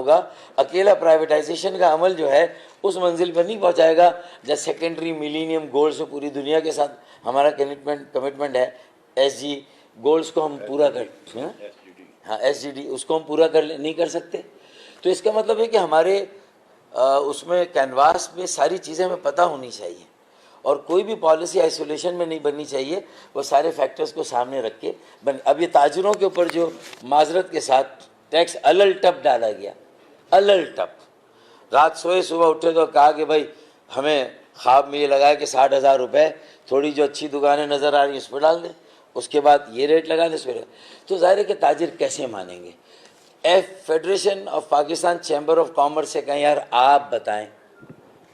होगा, अकेला प्राइवेटाइजेशन का अमल जो है उस मंजिल पर नहीं पहुंचाएगा जब सेकेंडरी मिलीनियम गोल्स में पूरी दुनिया के साथ हमारा कमिटमेंट है। SG गोल्स को हम पूरा कर, हाँ SGD उसको हम पूरा नहीं कर सकते। तो इसका मतलब है कि हमारे उसमें कैनवास में सारी चीज़ें हमें पता होनी चाहिए और कोई भी पॉलिसी आइसोलेशन में नहीं बननी चाहिए, वो सारे फैक्टर्स को सामने रख के बन। अब ये ताजरों के ऊपर जो माजरत के साथ टैक्स अलल टप डाला गया, अलल टप, रात सोए सुबह उठे तो कहा कि भाई हमें ख्वाब में ये लगाया कि 60,000 रुपये थोड़ी जो अच्छी दुकानें नज़र आ रही हैं उस पर डाल दें, उसके बाद ये रेट लगा दें इस पर। तो ज़ाहिर है कि ताजिर कैसे मानेंगे। Federation of Pakistan chamber of commerce से कहें यार आप बताएं,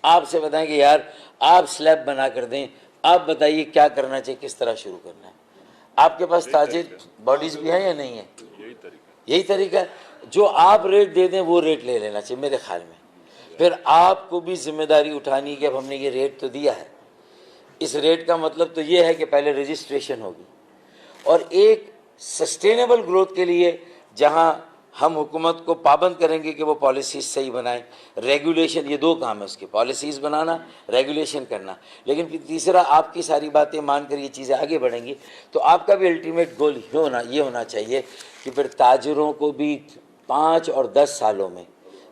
आपसे बताएं कि यार आप स्लैब बना कर दें, आप बताइए क्या करना चाहिए, किस तरह शुरू करना है। आपके पास ताजिर बॉडीज़ भी हैं या नहीं है? यही तरीका है, जो आप रेट दे दें वो रेट ले लेना चाहिए मेरे ख्याल में। फिर आपको भी जिम्मेदारी उठानी कि अब हमने ये रेट तो दिया है, इस रेट का मतलब तो ये है कि पहले रजिस्ट्रेशन होगी। और एक सस्टेनेबल ग्रोथ के लिए जहाँ हम हुकूमत को पाबंद करेंगे कि वो पॉलिसीज़ सही बनाएं, रेगुलेशन, ये दो काम है उसके, पॉलिसीज़ बनाना, रेगुलेशन करना। लेकिन फिर तीसरा आपकी सारी बातें मानकर ये चीज़ें आगे बढ़ेंगी तो आपका भी अल्टीमेट गोल ये होना चाहिए कि फिर ताजरों को भी 5 और 10 सालों में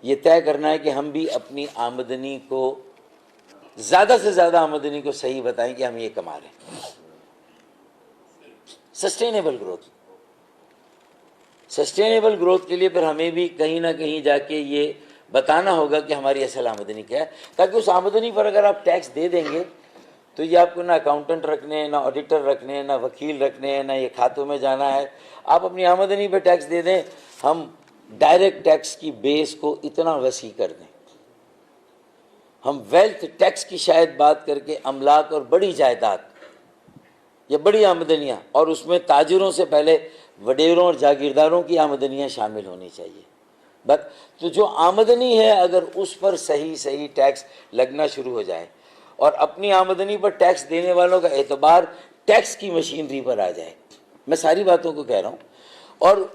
ये तय करना है कि हम भी अपनी आमदनी को, ज़्यादा से ज़्यादा आमदनी को सही बताएं कि हम ये कमा रहे हैं। सस्टेनेबल ग्रोथ के लिए फिर हमें भी कहीं ना कहीं जाके ये बताना होगा कि हमारी असल आमदनी क्या है, ताकि उस आमदनी पर अगर आप टैक्स दे देंगे तो ये आपको ना अकाउंटेंट रखने हैं, ना ऑडिटर रखने हैं, ना वकील रखने हैं, ना ये खातों में जाना है। आप अपनी आमदनी पर टैक्स दे दें, हम डायरेक्ट टैक्स की बेस को इतना वसी कर दें, हम वेल्थ टैक्स की शायद बात करके अमलाक और बड़ी जायदाद या बड़ी आमदनियाँ, और उसमें ताजिरों से पहले वडेरों और जागीरदारों की आमदनियाँ शामिल होनी चाहिए। बस तो जो आमदनी है अगर उस पर सही टैक्स लगना शुरू हो जाए और अपनी आमदनी पर टैक्स देने वालों का एतबार टैक्स की मशीनरी पर आ जाए, मैं सारी बातों को कह रहा हूँ, और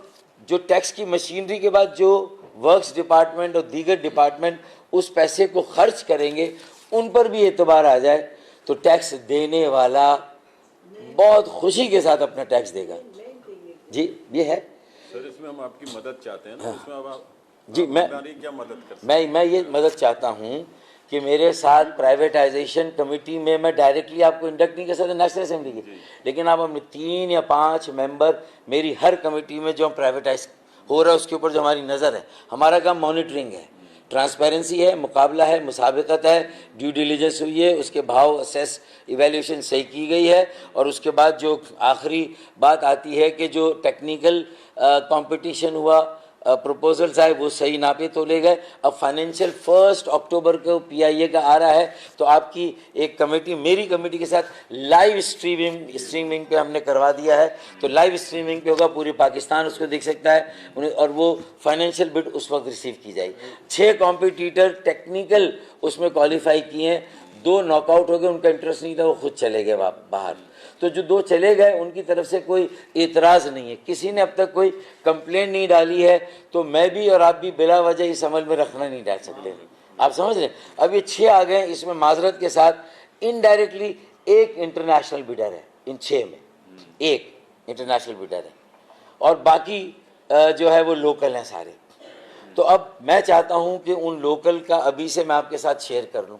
जो टैक्स की मशीनरी के बाद जो वर्क्स डिपार्टमेंट और दीगर डिपार्टमेंट उस पैसे को खर्च करेंगे उन पर भी एतबार आ जाए तो टैक्स देने वाला बहुत खुशी के साथ अपना टैक्स देगा। जी ये है सर, इसमें हम आपकी मदद चाहते हैं ना। हाँ। इसमें अब आप जी क्या मदद कर सकते हैं? मैं ये मदद चाहता हूँ कि मेरे साथ प्राइवेटाइजेशन कमेटी में मैं डायरेक्टली आपको इंडक्ट नहीं कर सकता नेशनल असेंबली की, लेकिन आप अपने 3 या 5 मेंबर मेरी हर कमेटी में जो हम प्राइवेटाइज हो रहा है उसके ऊपर जो हमारी नज़र है, हमारा काम मॉनिटरिंग है, ट्रांसपेरेंसी है, मुकाबला है, मुसाबिकत है, ड्यू डिलीजेंस हुई है, उसके भाव असेस इवैल्यूएशन सही की गई है, और उसके बाद जो आखिरी बात आती है कि जो टेक्निकल कंपटीशन हुआ, प्रपोजल्स आए वो सही नापे तोले गए। अब फाइनेंशियल 1 अक्टूबर को PIA का आ रहा है तो आपकी एक कमेटी मेरी कमेटी के साथ लाइव स्ट्रीमिंग पे हमने करवा दिया है, तो लाइव स्ट्रीमिंग पे होगा, पूरे पाकिस्तान उसको देख सकता है और वो फाइनेंशियल बिड उस वक्त रिसीव की जाएगी। 6 कॉम्पिटिटर टेक्निकल उसमें क्वालिफाई किए हैं, 2 नॉकआउट हो गए, उनका इंटरेस्ट नहीं था, वो खुद चले गए बाहर। तो जो 2 चले गए उनकी तरफ से कोई एतराज़ नहीं है, किसी ने अब तक कोई कंप्लेंट नहीं डाली है, तो मैं भी और आप भी बिला वजह इस अमल में रखना नहीं डाल सकते। आप समझ रहे हैं? अब ये 6 आ गए, इसमें माजरत के साथ इनडायरेक्टली एक इंटरनेशनल बिडर है, इन 6 में एक इंटरनेशनल बिडर है और बाकी जो है वो लोकल हैं सारे। तो अब मैं चाहता हूँ कि उन लोकल का अभी से मैं आपके साथ शेयर कर लूँ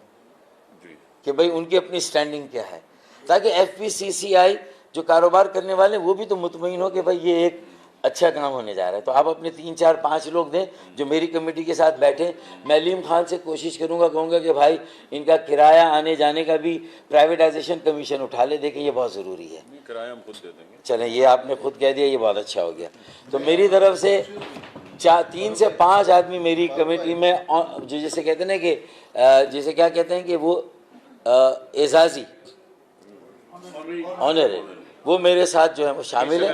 कि भाई उनकी अपनी स्टैंडिंग क्या है, ताकि FPCCI जो कारोबार करने वाले वो भी तो मुतमईन हो कि भाई ये एक अच्छा काम होने जा रहा है। तो आप अपने 3, 4, 5 लोग दें जो मेरी कमेटी के साथ बैठे। मैं अलीम खान से कोशिश करूंगा, कहूँगा कि भाई इनका किराया आने जाने का भी प्राइवेटाइजेशन कमीशन उठा ले, देखें ये बहुत ज़रूरी है। किराया हम खुद दे देंगे। चलें, ये आपने खुद कह दिया, ये बहुत अच्छा हो गया। तो मेरी तरफ से 3 से 5 आदमी मेरी कमेटी में जो जिसे कहते हैं ना कि जिसे क्या कहते हैं कि वो एजाजी ऑनर है, वो मेरे साथ जो है वो शामिल है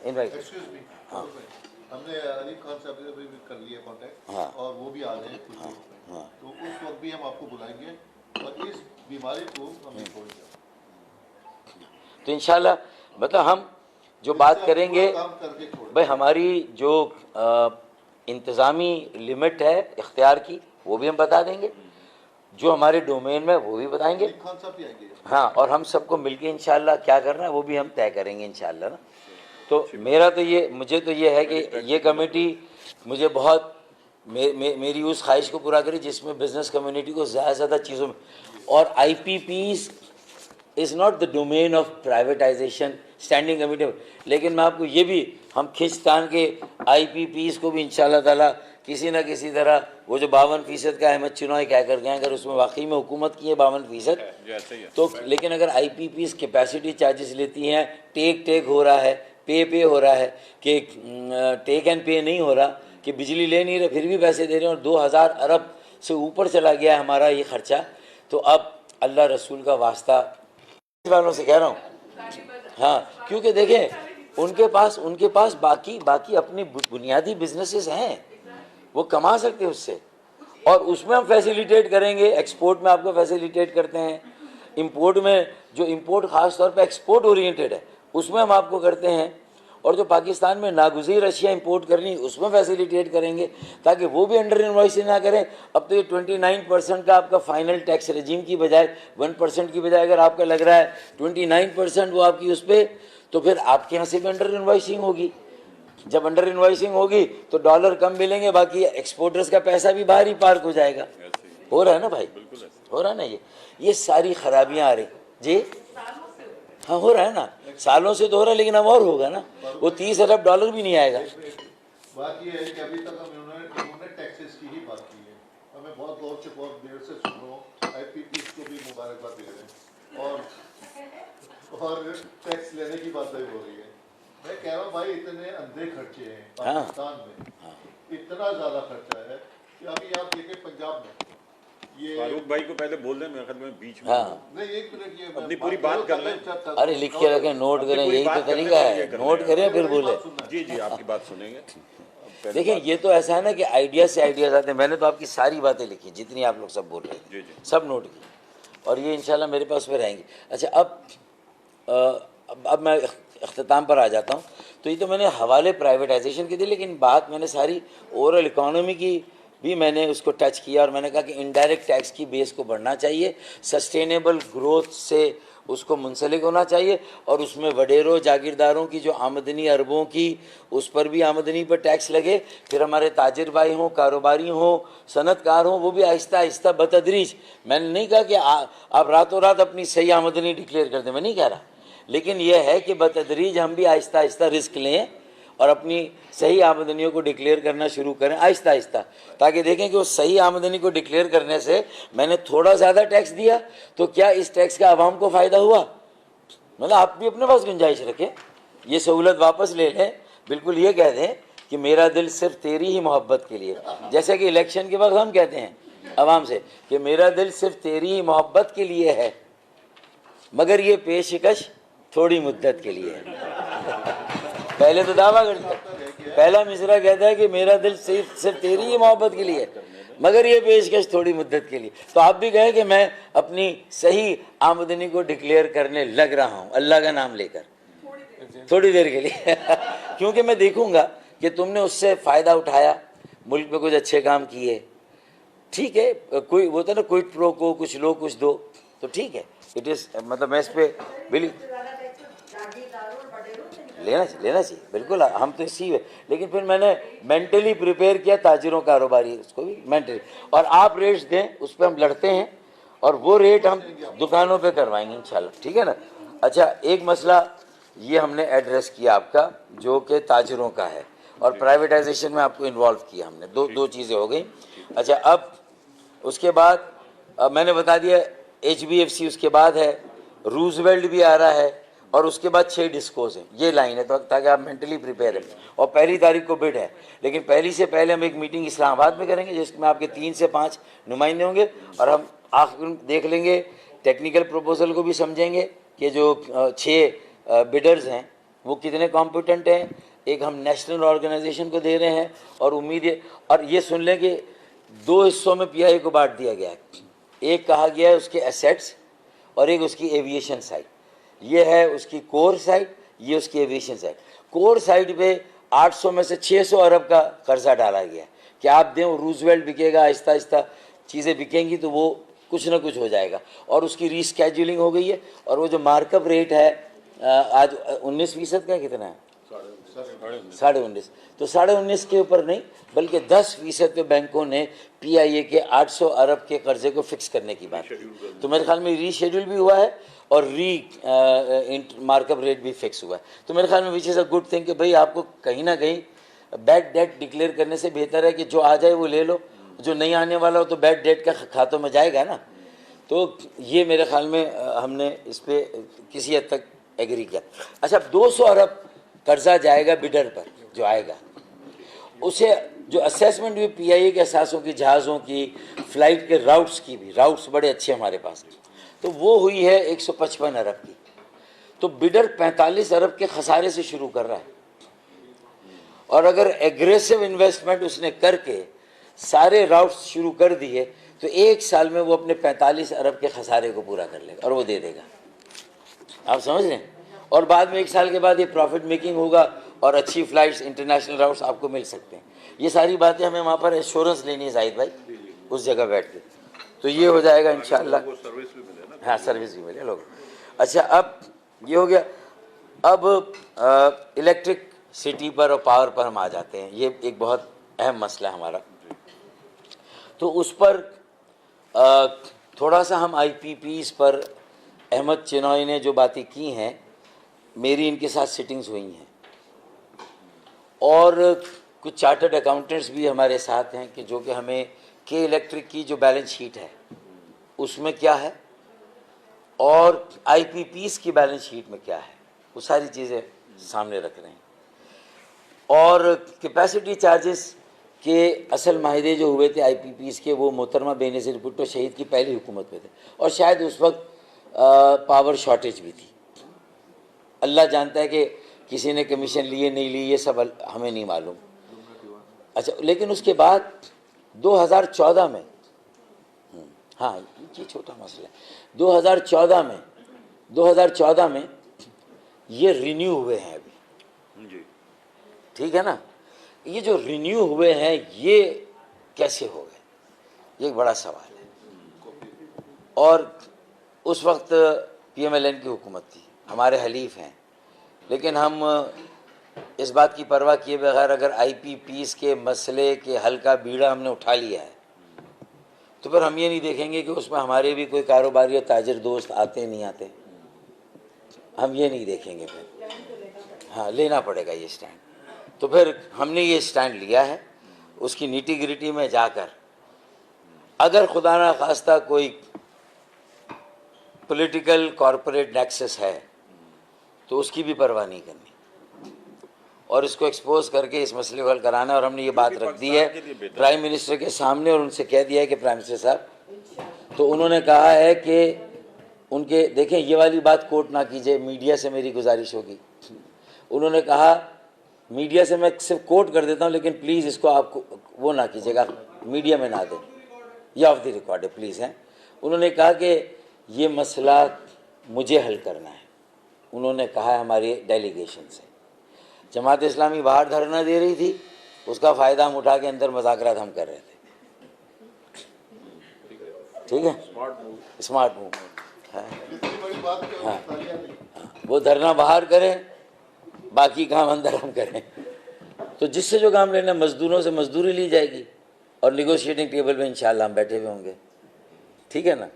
इनवाइट। हाँ हमने अलीम खान साहब से भी कर लिया कांटेक्ट। हाँ, और वो भी आ रहे हैं कुछ लोग। हाँ, तो उस वक्त भी हम आपको बुलाएंगे और इस बीमारी को हम नहीं छोड़ेंगे। तो इंशाल्लाह मतलब हम जो बात करेंगे भाई, हमारी जो इंतज़ामी लिमिट है इख्तियार की, वो भी हम बता देंगे, जो हमारे डोमेन में वो भी बताएंगे। खान साहब भी आएंगे। हाँ, और हम सबको मिलके इंशाल्लाह क्या करना है वो भी हम तय करेंगे इंशाल्लाह ना। तो मुझे तो ये है कि ये कमेटी मुझे बहुत मेरी उस ख्वाहिश को पूरा करे जिसमें बिज़नेस कम्युनिटी को ज़्यादा से ज़्यादा चीज़ों में, और IPPs is not the domain of privatisation standing committee, लेकिन मैं आपको ये भी, हम खिंचतान के IPPs को भी इंशाल्लाह ताला किसी न किसी तरह, वो जो 52% का अहमद चिनॉय कह कर गए, अगर उसमें वाकई में हुकूमत की है 52%, तो लेकिन अगर IPPs कैपेसिटी चार्जेस लेती हैं, टेक हो रहा है, पे हो रहा है, कि टेक एंड पे नहीं हो रहा, कि बिजली ले नहीं रहे फिर भी पैसे दे रहे हैं, और 2000 अरब से ऊपर चला गया है हमारा ये खर्चा। तो अब अल्लाह रसूल का वास्ता वालों से कह रहा हूँ, हाँ, क्योंकि देखें उनके पास बाकी अपनी बुनियादी बिजनेसेस हैं, वो कमा सकते हैं उससे, और उसमें हम फैसिलिटेट करेंगे। एक्सपोर्ट में आपको फैसिलिटेट करते हैं, इंपोर्ट में, जो इंपोर्ट ख़ास तौर पे एक्सपोर्ट ओरिएंटेड है उसमें हम आपको करते हैं, और जो पाकिस्तान में नागुज़ीर अशिया इंपोर्ट करनी उसमें फैसिलिटेट करेंगे, ताकि वो भी अंडर इन्वॉइसिंग ना करें। अब तो ये 29% का आपका फाइनल टैक्स रजीम की बजाय 1% की बजाय अगर आपका लग रहा है 29% वो आपकी उस पर, तो फिर आपके यहाँ से भी अंडर इन्वॉइसिंग होगी। जब अंडर इन्वॉइसिंग होगी तो डॉलर कम मिलेंगे, बाकी एक्सपोर्टर्स का पैसा भी बाहर ही पार्क हो जाएगा। हो रहा है ना भाई, हो रहा है ना, ये सारी खराबियाँ आ रही जी। हाँ, हो रहा है ना, सालों से तो हो रहा है, लेकिन अब और होगा ना, वो 30 अरब डॉलर भी नहीं आएगा। बात ये है कि अभी तक इन्होंने टैक्सेस की ही बात की है। हमें बहुत गौर से बहुत देर से सुन रहा हूँ, IPPs को भी मुबारकबाद दे रहे हैं, और टैक्स लेने की बात भी हो रही है। मैं कह रहा हूँ भाई, इतने अंधे खर्चे हैं पाकिस्तान में, इतना ज़्यादा खर्चा है कि अभी आप देखें पंजाब में, ये फारूक भाई को पहले बोल दें, मैं बीच में नहीं, एक मिनट, ये अपनी पूरी बात कर लें। अरे लिख के रखें, नोट करें, यही तो तरीका है, नोट करें फिर बोले। जी आपकी बात सुनेंगे। देखिए, ये तो ऐसा है ना कि आइडिया से आइडियाज आते हैं। मैंने तो आपकी सारी बातें लिखी जितनी आप लोग सब बोल रहे थे, सब नोट की, और ये इंशाल्लाह मेरे पास में रहेंगी। अच्छा, अब मैं अख्ताम पर आ जाता हूँ। तो ये तो मैंने हवाले प्राइवेटाइजेशन के दिए, लेकिन बात मैंने सारी ओवरऑल इकोनॉमी की भी मैंने उसको टच किया, और मैंने कहा कि इनडायरेक्ट टैक्स की बेस को बढ़ना चाहिए, सस्टेनेबल ग्रोथ से उसको मुंसलिक होना चाहिए, और उसमें वडेरों जागीरदारों की जो आमदनी अरबों की, उस पर भी आमदनी पर टैक्स लगे। फिर हमारे ताजिर भाई हों, कारोबारी हों, सनतकार हों, वो भी आहिस्ता आहिस्ता बतदरीज, मैंने नहीं कहा कि आप रातों रात अपनी सही आमदनी डिक्लेयर कर दें, मैं नहीं कह रहा, लेकिन यह है कि बतदरीज हम भी आहिस्ता आहिस्ता रिस्क लें और अपनी सही आमदनियों को डिक्लेयर करना शुरू करें आहिस्ता आहिस्ता, ताकि देखें कि उस सही आमदनी को डिक्लेयर करने से मैंने थोड़ा ज़्यादा टैक्स दिया तो क्या इस टैक्स का आवाम को फ़ायदा हुआ। मतलब आप भी अपने पास गुंजाइश रखें, ये सहूलत वापस ले लें, बिल्कुल ये कह दें कि मेरा दिल सिर्फ तेरी ही मोहब्बत के लिए, जैसे कि इलेक्शन के वक्त हम कहते हैं आवाम से कि मेरा दिल सिर्फ तेरी ही मोहब्बत के लिए है, मगर ये पेशकश थोड़ी मुद्दत के लिए है। पहले तो दावा करता, पहला मिसरा कहता है कि मेरा दिल सिर्फ तेरी ही मोहब्बत के लिए, मगर ये पेशकश थोड़ी मुद्दत के लिए। तो आप भी कहें कि मैं अपनी सही आमदनी को डिक्लेयर करने लग रहा हूँ अल्लाह का नाम लेकर, थोड़ी देर के लिए क्योंकि मैं देखूंगा कि तुमने उससे फ़ायदा उठाया, मुल्क में कुछ अच्छे काम किए, ठीक है, कोई वो तो ना कोई प्रो को कुछ लो कुछ दो, तो ठीक है, इट इज़, मतलब मैं इस पर बिल्कुल लेना चाहिए बिल्कुल, हम तो इसी है। लेकिन फिर मैंने मेंटली प्रिपेयर किया ताजिरों कारोबारी, उसको भी मेंटली, और आप रेट्स दें उस पर हम लड़ते हैं, और वो रेट हम दुकानों पे करवाएंगे इंशाल्लाह, ठीक है ना। अच्छा, एक मसला ये हमने एड्रेस किया आपका, जो कि ताजिरों का है, और प्राइवेटाइजेशन में आपको इन्वॉल्व किया हमने, दो चीज़ें हो गई। अच्छा, अब उसके बाद मैंने बता दिया HBFC, उसके बाद है रूजवेल्ट भी आ रहा है, और उसके बाद 6 डिस्कोज हैं, ये लाइन है, तो ताकि आप मेंटली प्रिपेयर हैं। और 1 तारीख को बिड है, लेकिन पहली से पहले हम एक मीटिंग इस्लामाबाद में करेंगे जिसमें आपके 3 से 5 नुमाइंदे होंगे, और हम आखिर देख लेंगे, टेक्निकल प्रपोजल को भी समझेंगे कि जो 6 बिडर्स हैं वो कितने कॉम्पिटेंट हैं। एक हम नेशनल ऑर्गेनाइजेशन को दे रहे हैं, और उम्मीद है, और ये सुन लें कि 2 हिस्सों में PI को बांट दिया गया है। एक कहा गया है उसके एसेट्स, और एक उसकी एविएशन साइड, ये है उसकी कोर साइड, ये उसकी एविएशन साइड। कोर साइड पे 800 में से 600 अरब का कर्जा डाला गया कि आप दें, रूजवेल्ट बिकेगा, आहिस्ता आहिस्ता चीज़ें बिकेंगी तो वो कुछ ना कुछ हो जाएगा। और उसकी रीस्केड्यूलिंग हो गई है। और वो जो मार्कअप रेट है आज 19% का कितना है? 19.5। तो 19.5 के ऊपर नहीं बल्कि 10% पे बैंकों ने PIA के 800 अरब के कर्जे को फिक्स करने की बात की। तो मेरे ख्याल में रीशेड्यूल भी हुआ है और मार्कअप रेट भी फिक्स हुआ है। तो मेरे ख्याल में which is a good thing कि भाई आपको कहीं ना कहीं बैड डेट डिक्लेयर करने से बेहतर है कि जो आ जाए वो ले लो, जो नहीं आने वाला हो तो बैड डेट का खातों में जाएगा ना। तो ये मेरे ख्याल में हमने इस पर किसी हद तक एग्री किया। अच्छा, 200 अरब कर्जा जाएगा बिडर पर, जो आएगा उसे जो असेसमेंट हुई PIA के असासों की, जहाज़ों की, फ़्लाइट के राउट्स की भी, राउट्स बड़े अच्छे हमारे पास, तो वो हुई है 155 अरब की। तो बिडर 45 अरब के खसारे से शुरू कर रहा है। और अगर एग्रेसिव इन्वेस्टमेंट उसने करके सारे राउट्स शुरू कर दिए तो 1 साल में वो अपने 45 अरब के खसारे को पूरा कर लेगा और वो दे देगा। आप समझ रहे हैं? और बाद में 1 साल के बाद ये प्रॉफिट मेकिंग होगा और अच्छी फ़्लाइट्स, इंटरनेशनल राउट्स आपको मिल सकते हैं। ये सारी बातें हमें वहाँ पर एश्योरेंस लेनी है जाहिद भाई, उस जगह बैठ के। तो ये हो जाएगा इंशाल्लाह। हाँ, सर्विस भी मिले लोग। अच्छा, अब ये हो गया। अब इलेक्ट्रिक सिटी पर और पावर पर हम आ जाते हैं। ये एक बहुत अहम मसला है हमारा। तो उस पर थोड़ा सा हम IPPs पर अहमद चिनॉय ने जो बातें की हैं, मेरी इनके साथ सिटिंग्स हुई हैं और कुछ चार्टर्ड अकाउंटेंट्स भी हमारे साथ हैं कि जो कि हमें के इलेक्ट्रिक की जो बैलेंस शीट है उसमें क्या है और IPPs की बैलेंस शीट में क्या है, वो सारी चीज़ें सामने रख रहे हैं। और कैपेसिटी चार्जेस के असल माहिदे जो हुए थे IPPs के, वो मोहतरमा बेनज़ीर भुट्टो शहीद की पहली हुकूमत में थे और शायद उस वक्त पावर शॉर्टेज भी थी। अल्लाह जानता है कि किसी ने कमीशन लिए नहीं लिए, ये सब हमें नहीं मालूम। अच्छा, लेकिन उसके बाद 2014 में, हाँ ये छोटा मसला है, 2014 में ये रिन्यू हुए हैं अभी जी, ठीक है ना। ये जो रिन्यू हुए हैं ये कैसे हो गए, ये एक बड़ा सवाल है। और उस वक्त PMLN की हुकूमत थी, हमारे हलीफ हैं, लेकिन हम इस बात की परवाह किए बगैर अगर IPPs के मसले के हल का बीड़ा हमने उठा लिया है तो फिर हम ये नहीं देखेंगे कि उसमें हमारे भी कोई कारोबारी और ताजिर दोस्त आते नहीं आते, हम ये नहीं देखेंगे फिर। हाँ, लेना पड़ेगा ये स्टैंड। तो फिर हमने ये स्टैंड लिया है, उसकी नीटी ग्रिटी में जाकर अगर खुदा ना खास्ता कोई पॉलिटिकल कॉरपोरेट नेक्सस है तो उसकी भी परवाह नहीं करनी और इसको एक्सपोज करके इस मसले को हल कराना। और हमने ये बात रख दी है प्राइम मिनिस्टर के सामने और उनसे कह दिया है कि प्राइम मिनिस्टर साहब, तो उन्होंने कहा है कि उनके देखें ये वाली बात कोट ना कीजिए, मीडिया से मेरी गुजारिश होगी। उन्होंने कहा मीडिया से मैं सिर्फ कोट कर देता हूँ लेकिन प्लीज़ इसको आपको वो ना कीजिएगा, मीडिया में ना दें, ये ऑफ द रिकॉर्ड है प्लीज़ हैं। उन्होंने कहा कि ये मसला मुझे हल करना है। उन्होंने कहा है हमारी डेलीगेशन से, जमात इस्लामी बाहर धरना दे रही थी, उसका फ़ायदा हम उठा के अंदर मुज़ाकरात हम कर रहे थे। ठीक है, स्मार्ट मूव है। हाँ, वो धरना बाहर करें, बाकी काम अंदर हम करें। तो जिससे जो काम लेना, मजदूरों से मजदूरी ली जाएगी और निगोशिएटिंग टेबल में इंशाल्लाह हम बैठे हुए होंगे। ठीक है ना।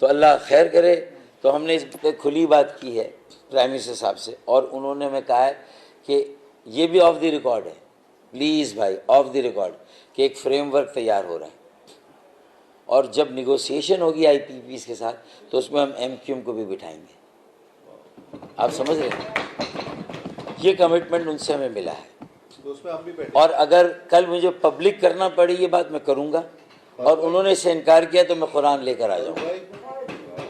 तो अल्लाह खैर करे। तो हमने इस पर खुली बात की है प्राइम मिनिस्टर साहब से और उन्होंने हमें कहा है कि ये भी ऑफ द रिकॉर्ड है, प्लीज़ भाई ऑफ द रिकॉर्ड, कि एक फ्रेमवर्क तैयार हो रहा है और जब निगोशिएशन होगी IPPs के साथ तो उसमें हम MQM को भी बिठाएंगे। आप समझ रहे हैं, ये कमिटमेंट उनसे हमें मिला है। तो उसमें हम भी बैठे और अगर कल मुझे पब्लिक करना पड़ी ये बात मैं करूँगा और उन्होंने इससे इनकार किया तो मैं कुरान लेकर आ जाऊँगा,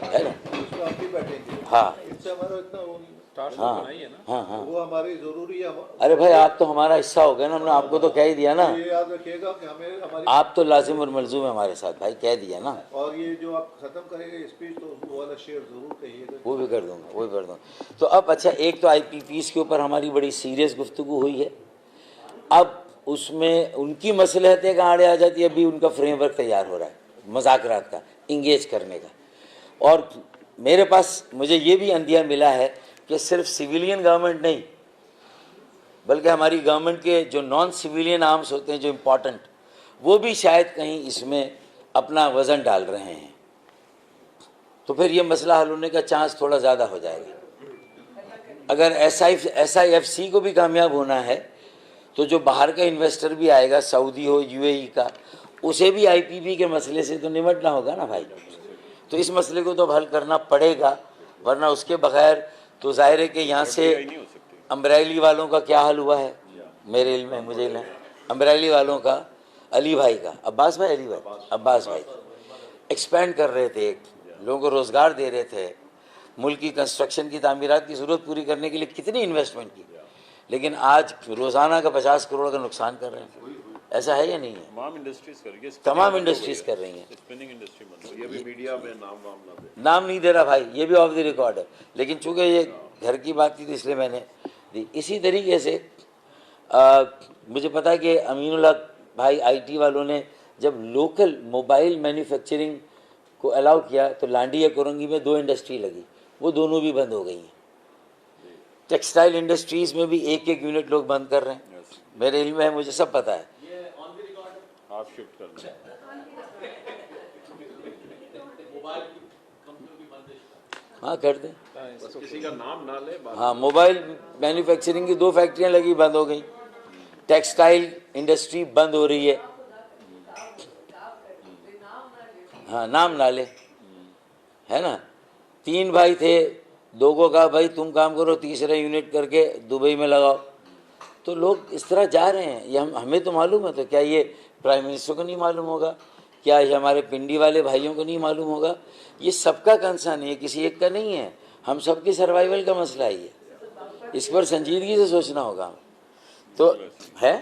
है ना। उसमें हम भी बैठेंगे। हाँ इससे हमारा इतना वो नहीं हाँ, वो हमारी जरूरी है। अरे भाई आप तो हमारा हिस्सा हो गए ना, हमने आपको तो कह ही दिया ना। ये याद रखिएगा कि हमें हमारी आप तो लाजिम और मलजूम है हमारे साथ भाई, कह दिया ना। और ये जो आप खत्म करेंगे स्पीच तो वो वाला शेयर जरूर कहिएगा। वो भी कर दूंगा, वो भी कर दूंगा। तो अब अच्छा, एक तो IPPs के ऊपर हमारी बड़ी सीरियस गुफ्तगू हुई है अब उसमें उनकी मसलहतें कहाँ आड़े आ जाती है, अभी उनका फ्रेमवर्क तैयार हो रहा है मुज़ाकरात का, इंगेज करने का। और मेरे पास मुझे ये भी अंदिया मिला है कि सिर्फ सिविलियन गवर्नमेंट नहीं, बल्कि हमारी गवर्नमेंट के जो नॉन सिविलियन आर्म्स होते हैं जो इम्पोर्टेंट, वो भी शायद कहीं इसमें अपना वज़न डाल रहे हैं। तो फिर ये मसला हल होने का चांस थोड़ा ज़्यादा हो जाएगा। अगर SIFC को भी कामयाब होना है तो जो बाहर का इन्वेस्टर भी आएगा, सऊदी हो, UAE का, उसे भी IPP के मसले से तो निमटना होगा ना भाई। तो इस मसले को तो हल करना पड़ेगा, वरना उसके बगैर तो जाहिर है कि यहाँ से अमरेली वालों का क्या हाल हुआ है मेरे इल्म में, मुझे इल्म है अमरेली वालों का, अली भाई का, अब्बास भाई एक्सपेंड कर रहे थे, लोगों को रोज़गार दे रहे थे, मुल्क की कंस्ट्रक्शन की तामीरात की ज़रूरत पूरी करने के लिए कितनी इन्वेस्टमेंट की, लेकिन आज रोज़ाना का 50 करोड़ का नुकसान कर रहे हैं। ऐसा है या नहीं है? तमाम इंडस्ट्रीज कर रही है, तमाम इंडस्ट्रीज कर रही हैं। स्पिनिंग इंडस्ट्री बंद हो गई। ये भी मीडिया में नाम वाम ना दे, नाम नहीं दे रहा भाई, ये भी ऑफ द रिकॉर्ड है, लेकिन चूँकि ये घर की बात थी तो इसलिए मैंने दी। इसी तरीके से मुझे पता है कि अमीनुल्लाह भाई IT वालों ने जब लोकल मोबाइल मैन्युफैक्चरिंग को अलाउ किया तो लांडी या कोरंगी में 2 इंडस्ट्री लगी, वो दोनों भी बंद हो गई हैं। टेक्सटाइल इंडस्ट्रीज़ में भी एक यूनिट लोग बंद कर रहे हैं, मेरे इल्म है, मुझे सब पता है। आप शिफ्ट कर दें। हाँ कर दें, किसी का नाम ना ले, हाँ मोबाइल मैन्युफैक्चरिंग की 2 फैक्ट्रियाँ लगी, बंद हो गई। टेक्सटाइल इंडस्ट्री बंद हो रही है, हाँ नाम ना ले, है ना। 3 भाई थे, 2 को कहा भाई तुम काम करो, तीसरा यूनिट करके दुबई में लगाओ। तो लोग इस तरह जा रहे हैं, ये हमें तो मालूम है, तो क्या ये प्राइम मिनिस्टर को नहीं मालूम होगा? क्या ये हमारे पिंडी वाले भाइयों को नहीं मालूम होगा? ये सबका कंसर्न है, किसी एक का नहीं है, हम सबके सर्वाइवल का मसला है ये, इस पर संजीदगी से सोचना होगा। तो है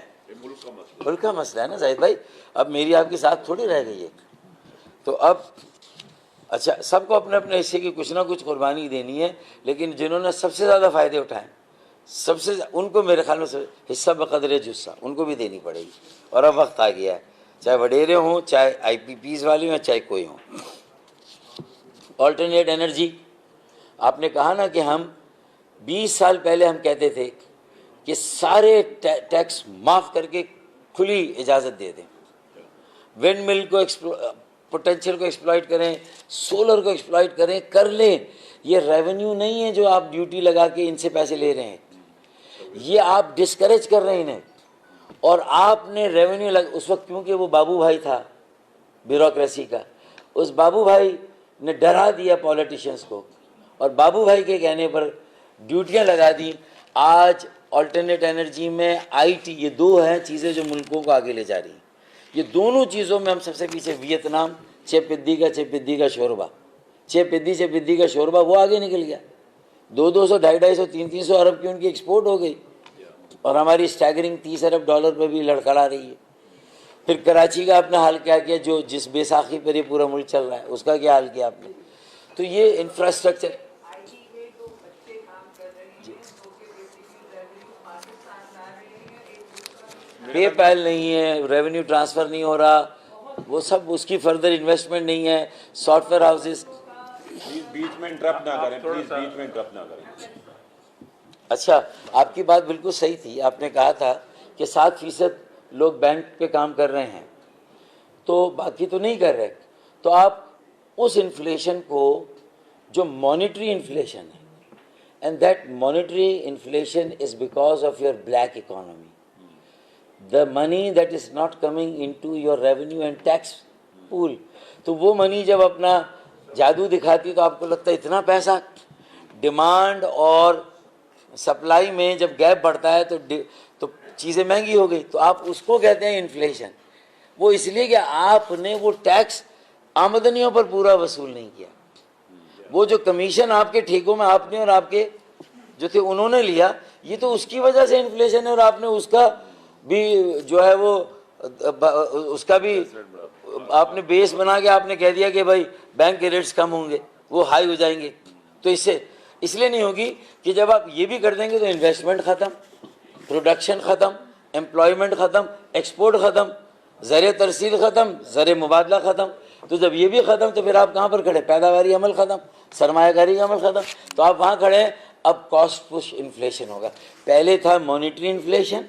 मुल्क का मसला है ना जाहिद भाई, अब मेरी आपके साथ थोड़ी रह गई है। तो अब अच्छा, सबको अपने अपने हिस्से की कुछ ना कुछ कुर्बानी देनी है, लेकिन जिन्होंने सबसे ज़्यादा फ़ायदे उठाए, उनको मेरे ख्याल में हिस्सा बकदरे जुस्सा उनको भी देनी पड़ेगी। और अब वक्त आ गया है, चाहे वडेरे हों, चाहे IPPs वाले हों, चाहे कोई हों। ऑल्टरनेट एनर्जी, आपने कहा ना कि हम 20 साल पहले हम कहते थे कि सारे टैक्स माफ़ करके खुली इजाज़त दे दें, विंड मिल को पोटेंशियल को एक्सप्लॉइट करें, सोलर को एक्सप्लॉइट करें, कर लें। ये रेवेन्यू नहीं है जो आप ड्यूटी लगा के इनसे पैसे ले रहे हैं, ये आप डिस्करेज कर रहे हैं इन्हें। और आपने रेवेन्यू उस वक्त, क्योंकि वो बाबू भाई था ब्यूरोक्रेसी का, उस बाबू भाई ने डरा दिया पॉलिटिशियंस को, और बाबू भाई के कहने पर ड्यूटियां लगा दी। आज ऑल्टरनेट एनर्जी में IT, ये 2 हैं चीज़ें जो मुल्कों को आगे ले जा रही हैं। ये दोनों चीज़ों में हम सबसे पीछे, वियतनाम चे पिद्दी का शोरबा वो आगे निकल गया, 200, 250, 300 अरब की उनकी एक्सपोर्ट हो गई, और हमारी स्टैगरिंग $30 अरब पर भी लड़खड़ा रही है। फिर कराची का अपना हाल क्या किया, जो जिस बेसाखी पर ये पूरा मुल्क चल रहा है, उसका क्या हाल किया आपने? तो ये इंफ्रास्ट्रक्चर, पेपैल नहीं है, रेवेन्यू ट्रांसफ़र नहीं हो रहा, वो सब उसकी फर्दर इन्वेस्टमेंट नहीं है, सॉफ्टवेयर हाउसेस। बीच में इंटरप्ट ना करें प्लीज, बीच में इंटरप्ट ना करें। अच्छा, आपकी बात बिल्कुल सही थी, आपने कहा था कि 7% लोग बैंक पे काम कर रहे हैं, तो बाकी तो नहीं कर रहे। तो आप उस इन्फ्लेशन को, जो मॉनेटरी इन्फ्लेशन है, and that monetary inflation is because of your black economy, the money that is not coming into your revenue and tax pool, तो वो मनी जब अपना जादू दिखाती तो आपको लगता है इतना पैसा, डिमांड और सप्लाई में जब गैप बढ़ता है तो चीज़ें महंगी हो गई, तो आप उसको कहते हैं इन्फ्लेशन। वो इसलिए कि आपने वो टैक्स आमदनियों पर पूरा वसूल नहीं किया, वो जो कमीशन आपके ठेकों में आपने और आपके जो थे उन्होंने लिया, ये तो उसकी वजह से इन्फ्लेशन है, और आपने उसका भी जो है वो उसका भी आपने बेस बना के आपने कह दिया कि भाई बैंक के रेट्स कम होंगे, वो हाई हो जाएंगे। तो इसलिए नहीं होगी कि जब आप ये भी कर देंगे तो इन्वेस्टमेंट ख़त्म, प्रोडक्शन ख़त्म, एम्प्लॉयमेंट ख़त्म, एक्सपोर्ट ख़त्म, ज़र तरसील ख़त्म, ज़र मुबादला ख़त्म। तो जब ये भी ख़त्म तो फिर आप कहाँ पर खड़े? पैदावारी अमल ख़त्म, सरमायाकारी अमल ख़त्म, तो आप वहाँ खड़े हैं। अब कॉस्ट पुश इन्फ्लेशन होगा। पहले था मॉनिटरी इन्फ्लेशन।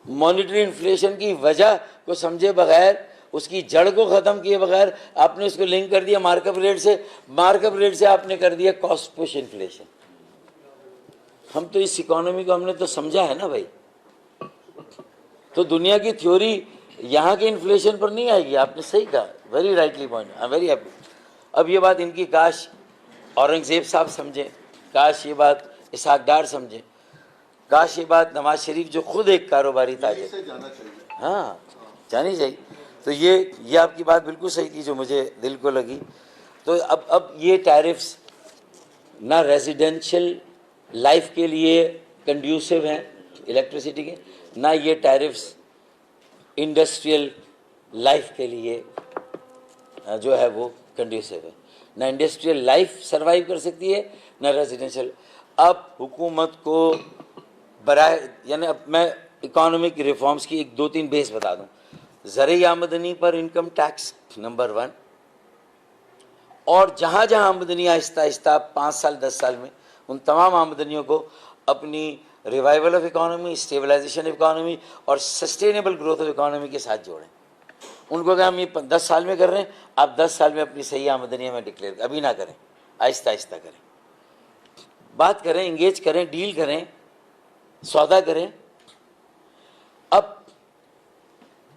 मॉनिटरी इन्फ्लेशन की वजह को समझे बगैर, उसकी जड़ को ख़त्म किए बगैर आपने उसको लिंक कर दिया मार्कअप रेट से। मार्कअप रेट से आपने कर दिया कॉस्ट पुश इन्फ्लेशन। हम तो इस इकोनॉमी को हमने तो समझा है ना भाई। तो दुनिया की थ्योरी यहाँ के इन्फ्लेशन पर नहीं आएगी। आपने सही कहा, very rightly point, I am very happy. अब ये बात इनकी काश औरंगज़ेब साहब समझें, काश ये बात इसहाक डार समझें, काश ये बात नवाज शरीफ जो खुद एक कारोबारी ताजिर, से जाना चाहिए। हाँ जानी चाहिए। तो ये आपकी बात बिल्कुल सही थी जो मुझे दिल को लगी। तो अब ये टैरिफ्स ना रेजिडेंशियल लाइफ के लिए कंड्यूसिव हैं इलेक्ट्रिसिटी के, ना ये टैरिफ्स इंडस्ट्रियल लाइफ के लिए जो है वो कंड्यूसिव है। ना इंडस्ट्रियल लाइफ सरवाइव कर सकती है, ना रेजिडेंशियल। अब हुकूमत को बराए, यानी अब मैं इकोनॉमिक रिफॉर्म्स की एक 2-3 बेस बता दूं। ज़रिए आमदनी पर इनकम टैक्स नंबर 1, और जहाँ जहाँ आमदनी आहिस्ता आहिस्ता 5 साल 10 साल में उन तमाम आमदनियों को अपनी revival of economy, stabilisation of economy और सस्टेनेबल ग्रोथ ऑफ इकोनॉमी के साथ जोड़ें। उनको अगर हम ये 10 साल में कर रहे हैं, आप 10 साल में अपनी सही आमदनी में डिक्लेयर, अभी ना करें, आहिस्ता आहिस्ता करें, बात करें, इंगेज करें, डील करें, सौदा करें। अब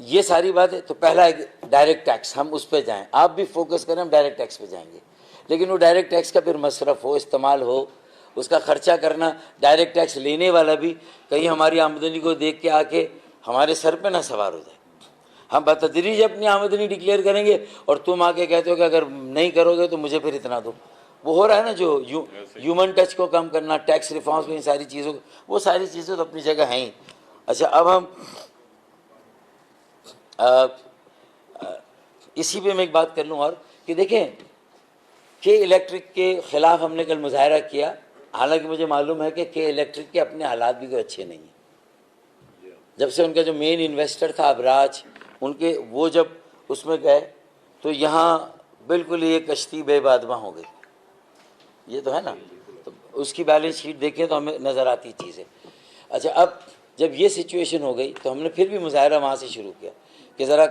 ये सारी बातें, तो पहला डायरेक्ट टैक्स, हम उस पर जाएं। आप भी फोकस करें, हम डायरेक्ट टैक्स पे जाएंगे। लेकिन वो डायरेक्ट टैक्स का फिर मसरफ हो, इस्तेमाल हो, उसका खर्चा करना, डायरेक्ट टैक्स लेने वाला भी कहीं हमारी आमदनी को देख के आके हमारे सर पे ना सवार हो जाए। हम बतदरीज अपनी आमदनी डिक्लेयर करेंगे और तुम आके कहते हो कि अगर नहीं करोगे तो मुझे फिर इतना दो। वो हो रहा है ना, जो ह्यूमन टच को कम करना, टैक्स रिफॉर्म्स में इन सारी चीज़ों, वो सारी चीज़ें तो अपनी जगह हैं ही। अच्छा, अब हम इसी पे मैं एक बात कर लूँ और कि देखें के इलेक्ट्रिक के ख़िलाफ़ हमने कल मुजाहरा किया। हालांकि मुझे मालूम है कि के इलेक्ट्रिक के अपने हालात भी कोई अच्छे नहीं हैं। जब से उनका जो मेन इन्वेस्टर था अबराज, उनके वो जब उसमें गए तो यहाँ बिल्कुल ये कश्ती बेबादमा हो गई। ये तो है ना, तो उसकी बैलेंस शीट देखें तो हमें नज़र आती चीज़ें। अच्छा, अब जब ये सिचुएशन हो गई तो हमने फिर भी मुजाहरा वहाँ से शुरू किया कि ज़रा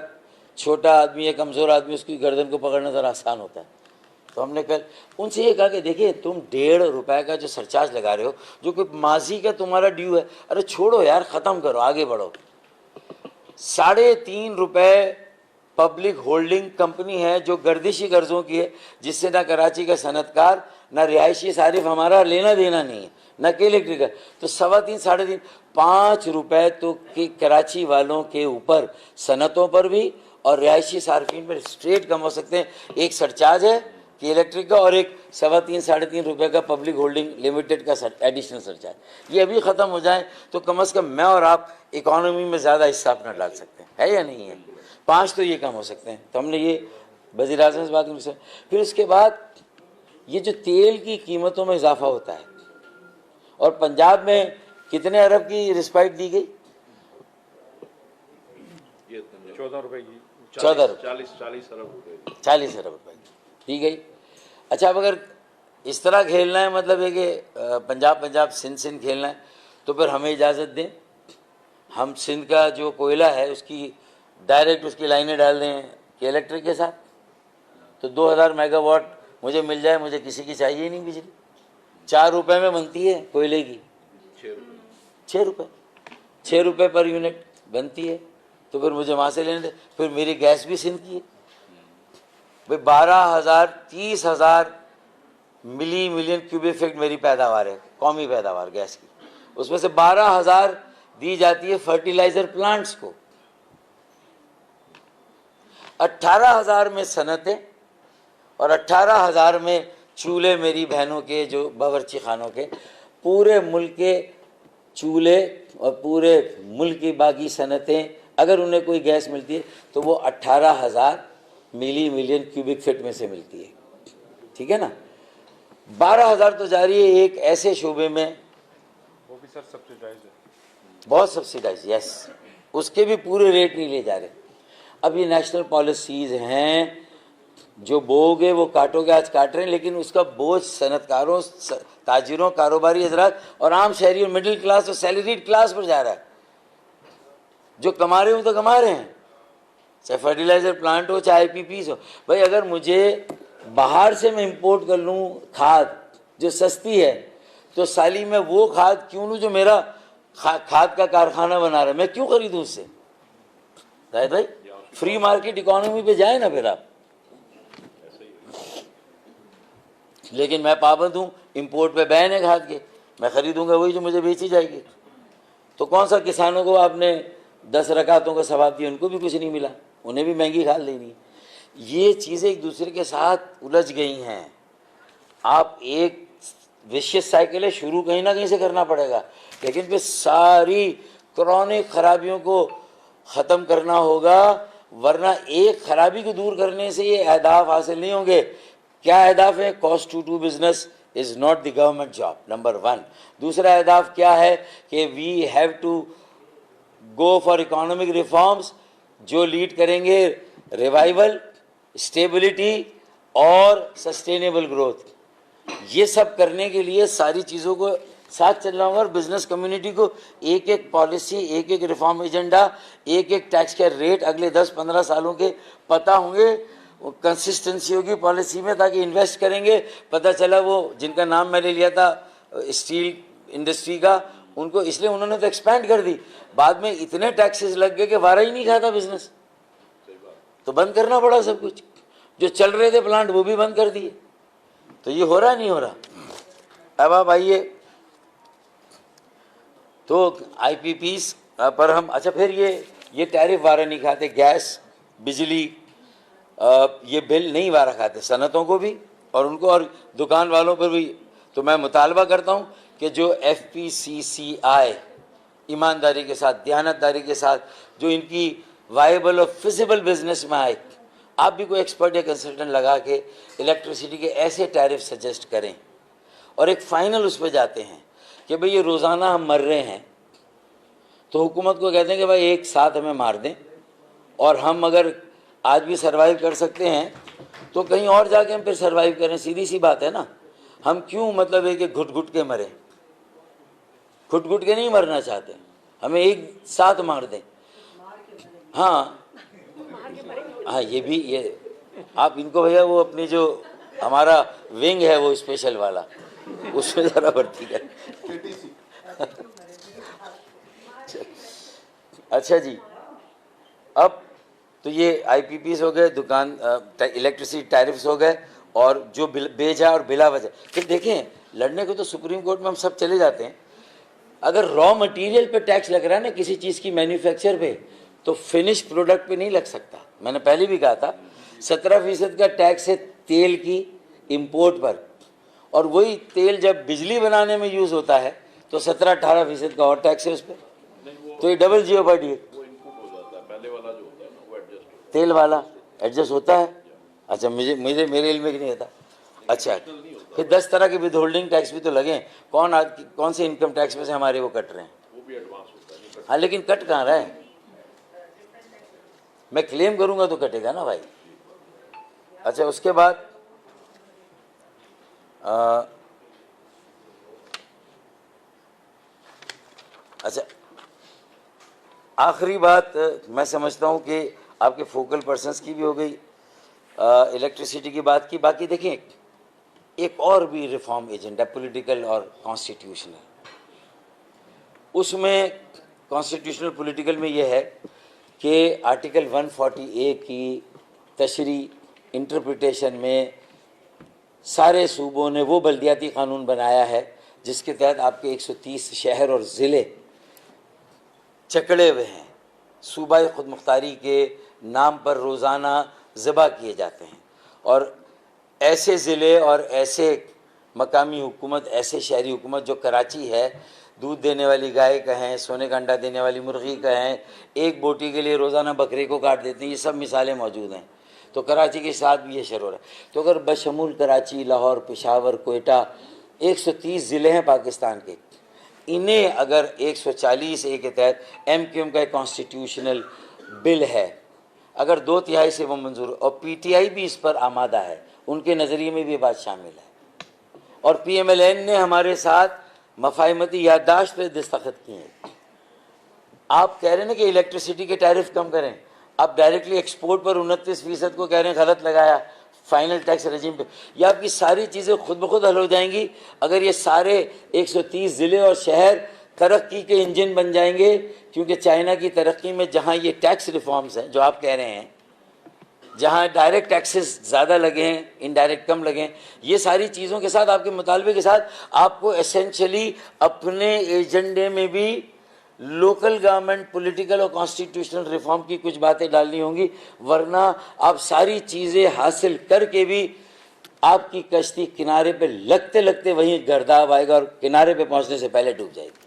छोटा आदमी या कमज़ोर आदमी, उसकी गर्दन को पकड़ना ज़रा आसान होता है। तो हमने कल उनसे ये कहा कि देखिए, तुम 1.5 रुपये का जो सरचार्ज लगा रहे हो, जो कि माजी का तुम्हारा ड्यू है, अरे छोड़ो यार, ख़त्म करो, आगे बढ़ो। 3.5 रुपये पब्लिक होल्डिंग कंपनी है जो गर्दिशी कर्ज़ों की है, जिससे ना कराची का सनतकार, ना रिहायशी सारिफ हमारा लेना देना नहीं है, ना के इलेक्ट्रिक। तो 3.25 3.5 5 रुपये तो कि कराची वालों के ऊपर, सनतों पर भी और रिहायशी सार्फिन पर स्ट्रेट कम हो सकते हैं। एक सरचार्ज है कि इलेक्ट्रिक का, और एक 3.25 3.5 रुपये का पब्लिक होल्डिंग लिमिटेड का एडिशनल सरचार्ज। ये अभी ख़त्म हो जाए तो कम अज़ कम मैं और आप इकोनॉमी में ज़्यादा हिस्सा अपना डाल सकते हैं, है या नहीं है? 5 तो ये कम हो सकते हैं। तो हमने ये वज़ीर आज़म से बात की। फिर उसके बाद ये जो तेल की कीमतों में इजाफा होता है, और पंजाब में कितने अरब की रिस्पाइट दी गई? 14 रुपए की, 14 रुपये, 40 अरब रुपए, 40 अरब रुपये दी गई। अच्छा, अब अगर इस तरह खेलना है, मतलब है कि पंजाब सिंध खेलना है, तो फिर हमें इजाज़त दें, हम सिंध का जो कोयला है उसकी डायरेक्ट उसकी लाइनें डाल दें कि इलेक्ट्रिक के साथ, तो 2000 मेगावाट मुझे मिल जाए, मुझे किसी की चाहिए ही नहीं बिजली। 4 रुपये में बनती है कोयले की, 6 रुपये पर यूनिट बनती है, तो फिर मुझे वहाँ से लेने दे। फिर मेरी गैस भी सिंध की है भाई, 12,000 30,000 मिलियन क्यूबिक फीट मेरी पैदावार है, कौमी पैदावार गैस की। उसमें से 12,000 दी जाती है फर्टिलाइज़र प्लांट्स को, 18,000 में सनतें और 18,000 में चूल्हे मेरी बहनों के, जो बावर्ची खानों के। पूरे मुल्क के चूल्हे और पूरे मुल्क की बाकी सनतें, अगर उन्हें कोई गैस मिलती है तो वो 18,000 मिलियन क्यूबिक फीट में से मिलती है, ठीक है ना। 12,000 तो जा रही है एक ऐसे शोबे में, वो भी सर सब्सिडाइज है। बहुत सब्सिडाइज, यस, उसके भी पूरे रेट नहीं ले जा रहे। अब ये नेशनल पॉलिसीज़ हैं, जो बोओगे वो काटोगे, आज काट रहे हैं, लेकिन उसका बोझ सनतकारों, ताजिरों, कारोबारी हजरात और आम शहरी और मिडिल क्लास और सैलरीड क्लास पर जा रहा है। जो कमा रहे हो तो कमा रहे हैं, चाहे फर्टिलाइज़र प्लांट हो, चाहे IPPs हो। भाई अगर मुझे बाहर से मैं इंपोर्ट कर लूँ खाद जो सस्ती है, तो साली मैं वो खाद क्यों लूँ जो मेरा खाद का कारखाना बना रहा है, मैं क्यों खरीदूँ उससे? राइट भाई, फ्री मार्केट इकोनॉमी पे जाए ना फिर आप। लेकिन मैं पाबंद हूँ, इंपोर्ट पे बैन है खाद के, मैं खरीदूंगा वही जो मुझे बेची जाएगी। तो कौन सा किसानों को आपने 10 रकातों का सवाब दिया, उनको भी कुछ नहीं मिला, उन्हें भी महंगी खाद लेनी। ये चीज़ें एक दूसरे के साथ उलझ गई हैं। आप एक विशियस साइकिल है, शुरू कहीं ना कहीं से करना पड़ेगा, लेकिन फिर सारी क्रॉनिक खराबियों को ख़त्म करना होगा, वरना एक खराबी को दूर करने से ये अहदाफ हासिल नहीं होंगे। क्या अहदाफ है? Cost to do business is not the government job, number 1। दूसरा अहदाफ क्या है कि we have to go for economic reforms जो लीड करेंगे रिवाइवल, स्टेबिलिटी और सस्टेनेबल ग्रोथ। ये सब करने के लिए सारी चीज़ों को साथ चलना होगा, और बिजनेस कम्युनिटी को एक एक पॉलिसी, एक एक रिफॉर्म एजेंडा, एक एक टैक्स के रेट अगले 10-15 सालों के पता होंगे, कंसिस्टेंसी होगी पॉलिसी में, ताकि इन्वेस्ट करेंगे। पता चला वो जिनका नाम मैंने लिया था स्टील इंडस्ट्री का, उनको इसलिए उन्होंने तो एक्सपैंड कर दी, बाद में इतने टैक्सेस लग गए कि वारा ही नहीं खाता बिजनेस, तो बंद करना पड़ा सब कुछ। जो चल रहे थे प्लांट वो भी बंद कर दिए। तो ये हो रहा नहीं हो रहा। अब आप आइए, तो IPPs पर हम, अच्छा फिर ये टैरिफ वारा नहीं खाते, गैस, बिजली, ये बिल नहीं वारा खाते, सनतों को भी और उनको, और दुकान वालों पर भी। तो मैं मुतालबा करता हूँ कि जो FPCCI ईमानदारी के साथ, दयानतदारी के साथ, जो इनकी वायबल और फिजिबल बिजनेस में आए, आप भी कोई एक्सपर्ट या कंसल्टेंट लगा के इलेक्ट्रिसिटी के ऐसे टैरिफ सजेस्ट करें, और एक फ़ाइनल उस पर जाते हैं कि भाई ये रोज़ाना हम मर रहे हैं, तो हुकूमत को कहते हैं कि भाई एक साथ हमें मार दें, और हम अगर आज भी सर्वाइव कर सकते हैं तो कहीं और जाके हम फिर सर्वाइव करें। सीधी सी बात है ना, हम क्यों मतलब है कि घुट घुट के मरें? घुट घुट के नहीं मरना चाहते, हमें एक साथ मार दें। हाँ हाँ, ये भी, ये आप इनको भैया वो अपनी जो हमारा विंग है वो स्पेशल वाला, उसमें ज़रा भर्ती करें। अच्छा जी, अब तो ये IPPs हो गए, दुकान इलेक्ट्रिसिटी टैरिफ्स हो गए, और जो बेजा और बिला वजह। फिर देखें, लड़ने को तो सुप्रीम कोर्ट में हम सब चले जाते हैं। अगर रॉ मटेरियल पे टैक्स लग रहा है ना किसी चीज़ की मैन्युफैक्चर पे, तो फिनिश प्रोडक्ट पे नहीं लग सकता। मैंने पहले भी कहा था 17% का टैक्स है तेल की इंपोर्ट पर, और वही तेल जब बिजली बनाने में यूज़ होता है तो 17-18% का और टैक्स है उस पर। तो ये डबल जियोपर्डी है। तेल वाला एडजस्ट होता है? अच्छा, मेरे इल्म में नहीं होता। अच्छा, फिर 10 तरह के विद होल्डिंग टैक्स भी तो लगे। कौन से इनकम टैक्स में से हमारे वो कट रहे हैं? वो भी एडवांस होता है। हाँ, लेकिन कट कहाँ रहा है? मैं क्लेम करूंगा तो कटेगा ना भाई। अच्छा, उसके बाद अच्छा, आखिरी बात मैं समझता हूँ कि आपके फोकल पर्सन्स की भी हो गई, इलेक्ट्रिसिटी की बात की। बाकी देखें, एक और भी रिफॉर्म एजेंडा पॉलिटिकल और कॉन्स्टिट्यूशनल, उसमें कॉन्स्टिट्यूशनल पॉलिटिकल में ये है कि आर्टिकल 140A की तशरी इंटरप्रिटेशन में सारे सूबों ने वो बल्दियाती क़ानून बनाया है जिसके तहत आपके 130 शहर और ज़िले चकड़े हुए हैं। सूबाई ख़ुद मुख्तारी के नाम पर रोज़ाना ज़बा किए जाते हैं, और ऐसे ज़िले और ऐसे मकामी हुकूमत, ऐसे शहरी हुकूमत जो कराची है, दूध देने वाली गाय कहें, सोने का अंडा देने वाली मुर्गी कहें, एक बोटी के लिए रोज़ाना बकरे को काट देते हैं, ये सब मिसालें मौजूद हैं। तो कराची के साथ भी ये शुरू हो रहा है। तो अगर बशमूल कराची, लाहौर, पेशावर, कोयटा, 130 ज़िले हैं पाकिस्तान के, इन्हें अगर 140A के तहत MQM का एक कॉन्स्टिट्यूशनल बिल है, अगर 2/3 से वो मंजूर, और PTI भी इस पर आमादा है, उनके नज़रिए में भी ये बात शामिल है, और PMLN ने हमारे साथ मफाहमती याददाश्त पे दस्तखत किए हैं। आप कह रहे हैं ना कि इलेक्ट्रिसिटी के टैरिफ कम करें, आप डायरेक्टली एक्सपोर्ट पर 29% को कह रहे हैं गलत लगाया फाइनल टैक्स रेजिम पे। ये आपकी सारी चीज़ें खुद ब खुद हल हो जाएंगी अगर ये सारे 130 ज़िले और शहर तरक्की के इंजन बन जाएंगे। क्योंकि चाइना की तरक्की में जहाँ ये टैक्स रिफॉर्म्स हैं जो आप कह रहे हैं, जहाँ डायरेक्ट टैक्सेस ज़्यादा लगें, इनडायरेक्ट कम लगें, ये सारी चीज़ों के साथ, आपके मुतालबे के साथ, आपको एसेंशियली अपने एजेंडे में भी लोकल गवर्नमेंट, पॉलिटिकल और कॉन्स्टिट्यूशनल रिफॉर्म की कुछ बातें डालनी होंगी, वरना आप सारी चीज़ें हासिल करके भी आपकी कश्ती किनारे पे लगते लगते वहीं गर्दाव आएगा और किनारे पे पहुंचने से पहले डूब जाएगी।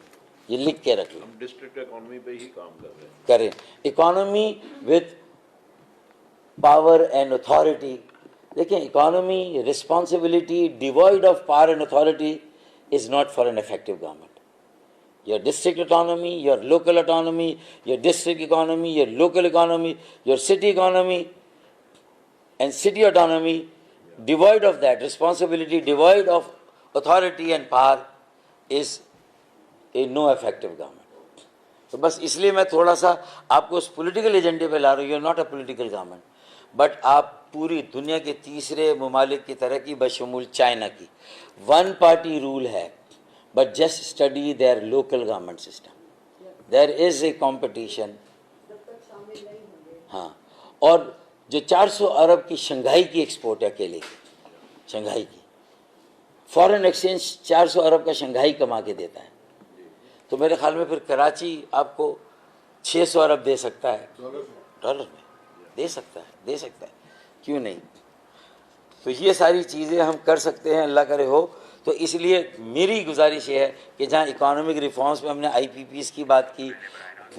ये लिख के रख लो। हम डिस्ट्रिक्ट इकोनॉमी पे ही काम कर रहे हैं। करें economy with power and authority. देखें, economy, responsibility devoid of power and authority is not for an effective government. Your district autonomy, your local autonomy, your district economy, your local economy, your city economy and city autonomy, devoid of that responsibility, devoid of authority and power, is a no effective government. तो बस इसलिए मैं थोड़ा सा आपको उस political एजेंडे पे ला रहा हूँ। You are not a political government, but आप पूरी दुनिया के तीसरे ममालिक की तरह की बशमूल चाइना की 1 पार्टी रूल है, but just study their local government system. There is a competition. हाँ, और जो 400 अरब की शंघाई की एक्सपोर्ट है अकेले की, शंघाई की फॉरेन एक्सचेंज 400 अरब का शंघाई कमा के देता है, तो मेरे ख्याल में फिर कराची आपको 600 अरब दे सकता है, डॉलर में दे सकता है, क्यों नहीं। तो ये सारी चीज़ें हम कर सकते हैं, अल्लाह करे हो। तो इसलिए मेरी गुजारिश ये है कि जहाँ इकोनॉमिक रिफॉर्म्स में हमने IPPs की बात की,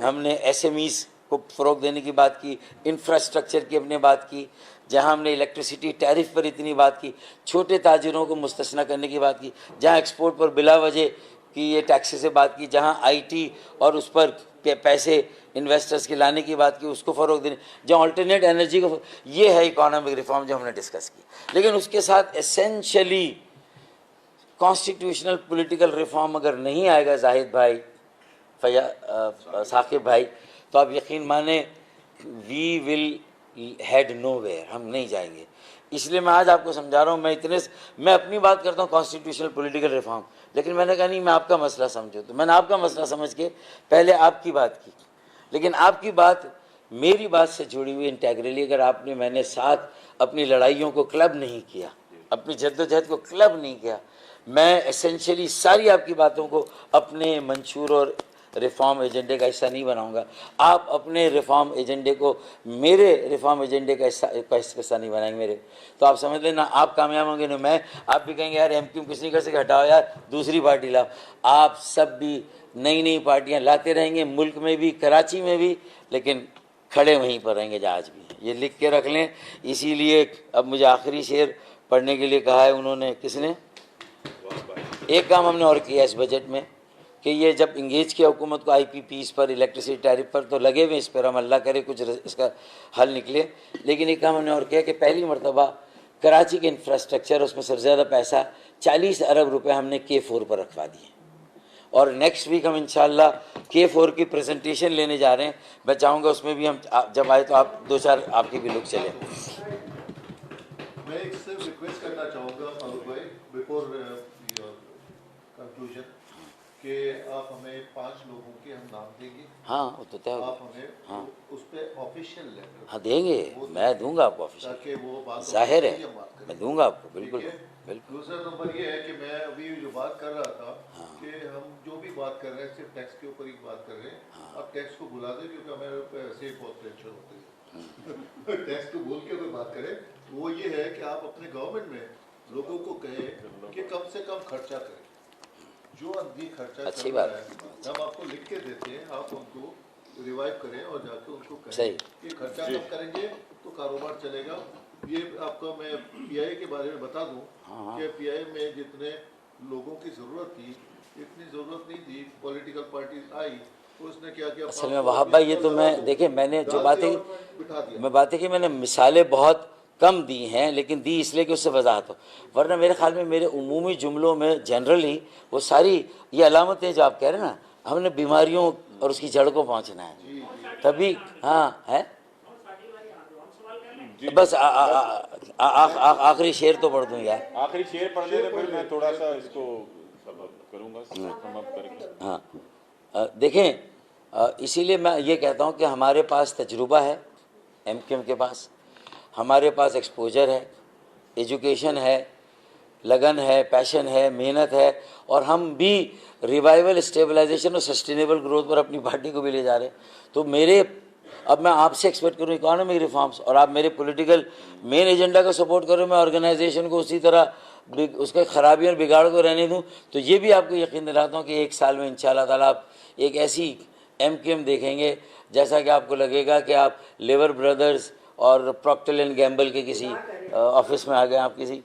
हमने SMEs को फ़रोग देने की बात की, इंफ्रास्ट्रक्चर की हमने बात की, जहाँ हमने इलेक्ट्रिसिटी टैरिफ पर इतनी बात की, छोटे ताजिरों को मुस्तस्ना करने की बात की, जहाँ एक्सपोर्ट पर बिला वजह की ये टैक्सेस से बात की, जहाँ IT और उस पर पैसे इन्वेस्टर्स के लाने की बात की, उसको फ़रोग देने, जहाँ अल्टरनेट एनर्जी को, ये है इकोनॉमिक रिफॉर्म जो हमने डिस्कस की। लेकिन उसके साथ एसेंशली कॉन्स्टिट्यूशनल पॉलिटिकल रिफॉर्म अगर नहीं आएगा जाहिद भाई, साकिब भाई, तो आप यकीन माने वी विल हेड नोवेयर, हम नहीं जाएंगे। इसलिए मैं आज आपको समझा रहा हूँ। मैं अपनी बात करता हूँ कॉन्स्टिट्यूशनल पॉलिटिकल रिफॉर्म, लेकिन मैंने कहा नहीं, मैं आपका मसला समझूँ, तो मैंने आपका मसला समझ के पहले आपकी बात की, लेकिन आपकी बात मेरी बात से जुड़ी हुई इंटेग्रली। अगर आपने, मैंने साथ अपनी लड़ाइयों को क्लब नहीं किया, अपनी जद्दोजहद को क्लब नहीं किया, मैं एसेंशियली सारी आपकी बातों को अपने मंशूर और रिफॉर्म एजेंडे का हिस्सा नहीं बनाऊंगा। आप अपने रिफॉर्म एजेंडे को मेरे रिफॉर्म एजेंडे का हिस्सा नहीं बनाएंगे मेरे, तो आप समझ लेना आप कामयाब होंगे ना मैं। आप भी कहेंगे यार MQ कुछ नहीं कर सके, हटाओ यार दूसरी पार्टी लाओ। आप सब भी नई नई पार्टियां लाते रहेंगे, मुल्क में भी, कराची में भी, लेकिन खड़े वहीं पर रहेंगे जहाँ आज भी। ये लिख के रख लें। इसीलिए अब मुझे आखिरी शेर पढ़ने के लिए कहा है उन्होंने, किसने, एक काम हमने और किया इस बजट में कि ये जब इंगेज किया हुकूमत को IPPs पर, इलेक्ट्रिसिटी टैरिफ पर, तो लगे हुए इस पर, हम अल्लाह करे कुछ इसका हल निकले। लेकिन एक काम हमने और किया कि पहली मरतबा कराची के इंफ्रास्ट्रक्चर, उसमें सबसे ज़्यादा पैसा 40 अरब रुपए हमने K4 पर रखवा दिए, और नेक्स्ट वीक हम इंशाल्लाह K4 की प्रेजेंटेशन लेने जा रहे हैं। मैं चाहूँगा उसमें भी हम जब आए तो आप 2-4 आपके भी लोग चले। मैं एक सिर्फ रिक्वेस्ट करना चाहूँगा फारूक भाई, बिफोर योर कंक्लूजन, कि आप हमें 5 लोगों के हम नाम देंगे। हाँ, वो तो तय होगा। आप हमें हाँ, उस पर ऑफिशियल लेटर, हाँ देंगे, मैं दूंगा आपको ऑफिशियल, ताकि वो बात जाहिर है, हम बात करें। मैं दूंगा आपको, बिल्कुल ठीक है? बिल्कुल। दूसरा नंबर ये है कि मैं अभी जो बात कर रहा था, हाँ। कि हम जो भी बात कर रहे हैं सिर्फ टैक्स के ऊपर ही बात कर रहे हैं। हाँ। आप टैक्स को भुला दें, क्योंकि हमें पे ऐसे ही बहुत टेंशन होती है। टैक्स को भूल के कोई बात करें, वो ये है कि आप अपने गवर्नमेंट में लोगों को कहें कि कम से कम खर्चा करें। जो अंधी खर्चा अच्छी चल बात रहा है, हम आपको लिख के देते हैं, आप उनको रिवाइव करें और जाके उनको सही। कहें कि खर्चा कम करेंगे तो कारोबार चलेगा। ये आपको मैं PI के बारे में बता दूं हाँ। कि PI में जितने लोगों की ज़रूरत थी, इतनी जरूरत नहीं थी, पॉलिटिकल पार्टी आई तो उसने क्या किया, असल में वहाब भाई, ये तो मैं देखिए, मैंने जो बातें बिठा दिया। मैं बातें की, मैंने मिसालें बहुत कम दी हैं, लेकिन दी इसलिए कि उससे वजाहत हो, वरना मेरे ख्याल में मेरे उमूमी जुमलों में जनरली वो सारी ये अलामतें जो आप कह रहे हैं ना, हमने बीमारियों और उसकी जड़ को पहुंचना है तभी। हाँ है, बस आखिरी शेर तो पढ़ दूं यार। आखिरी शेर पढ़ लेते फिर मैं थोड़ा सा इसको करूँगा समाप्त करके। हाँ, देखें, इसीलिए मैं ये कहता हूँ कि हमारे पास तजुर्बा है, एमकेएम के पास, हमारे पास एक्सपोजर है, एजुकेशन है, लगन है, पैशन है, मेहनत है, और हम भी रिवाइवल, स्टेबलाइजेशन और सस्टेनेबल ग्रोथ पर अपनी पार्टी को भी ले जा रहे हैं। तो अब मैं आपसे एक्सपेक्ट करूँ इकोनॉमिक रिफॉर्म्स, और आप मेरे पॉलिटिकल मेन एजेंडा का सपोर्ट करो, मैं ऑर्गेनाइजेशन को उसी तरह उसके खराबी और बिगाड़ को रहने दूं, तो ये भी आपको यकीन दिलाता हूँ कि 1 साल में इंशाल्लाह ताला आप एक ऐसी एमकेएम देखेंगे जैसा कि आपको लगेगा कि आप लेबर ब्रदर्स और प्रॉक्टर एंड गैम्बल के किसी ऑफिस में आ गए, आप किसी